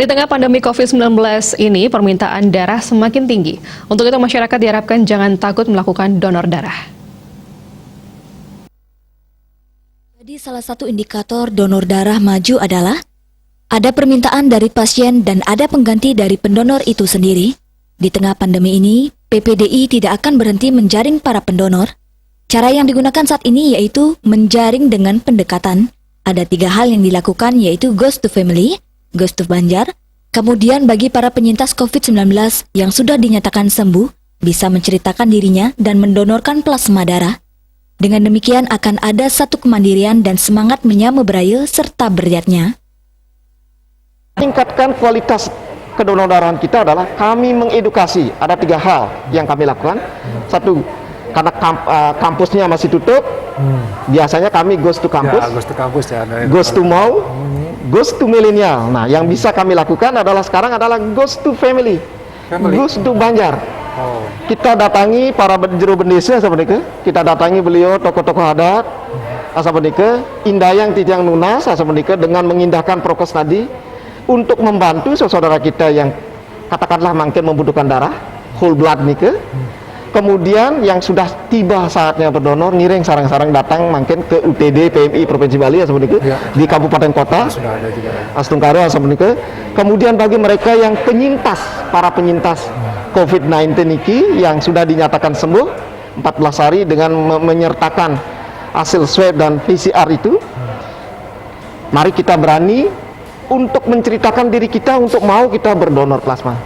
tengah pandemi COVID-19 ini, permintaan darah semakin tinggi. Untuk itu, masyarakat diharapkan jangan takut melakukan donor darah. Jadi salah satu indikator donor darah maju adalah ada permintaan dari pasien dan ada pengganti dari pendonor itu sendiri. Di tengah pandemi ini, PPDI tidak akan berhenti menjaring para pendonor. Cara yang digunakan saat ini yaitu menjaring dengan pendekatan. Ada 3 hal yang dilakukan yaitu Ghost to Family, Ghost to Banjar. Kemudian bagi para penyintas COVID-19 yang sudah dinyatakan sembuh, bisa menceritakan dirinya dan mendonorkan plasma darah. Dengan demikian akan ada satu kemandirian dan semangat menyambut Braille serta beriatnya. Tingkatkan kualitas kedonoran kita adalah kami mengedukasi. Ada 3 hal yang kami lakukan. Satu, karena kampusnya masih tutup, biasanya kami goes to campus, ya, goes to campus ya, goes to mall, goes to milenial. Nah, yang bisa kami lakukan adalah sekarang adalah goes to family. Goes to Banjar. Oh. Kita datangi para juru bendesa sebenarnya, kita datangi beliau tokoh-tokoh adat, sebenarnya Indayang Tijang Nunas sebenarnya dengan mengindahkan prokes tadi untuk membantu saudara kita yang katakanlah mungkin membutuhkan darah whole blood nih. Kemudian yang sudah tiba saatnya berdonor, ngiring sarang-sarang datang mungkin ke UTD PMI Provinsi Bali sebenarnya di kabupaten kota Sudah ada juga. Astungkara sebenarnya. Kemudian bagi mereka yang penyintas, para penyintas COVID-19 ini yang sudah dinyatakan sembuh 14 hari dengan menyertakan hasil swab dan PCR itu, mari kita berani untuk menceritakan diri kita untuk mau kita berdonor plasma.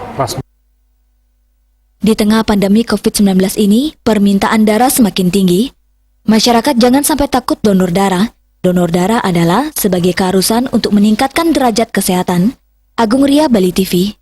Di tengah pandemi COVID-19 ini, permintaan darah semakin tinggi. Masyarakat jangan sampai takut donor darah. Donor darah adalah sebagai keharusan untuk meningkatkan derajat kesehatan. Agung Ria, Bali TV.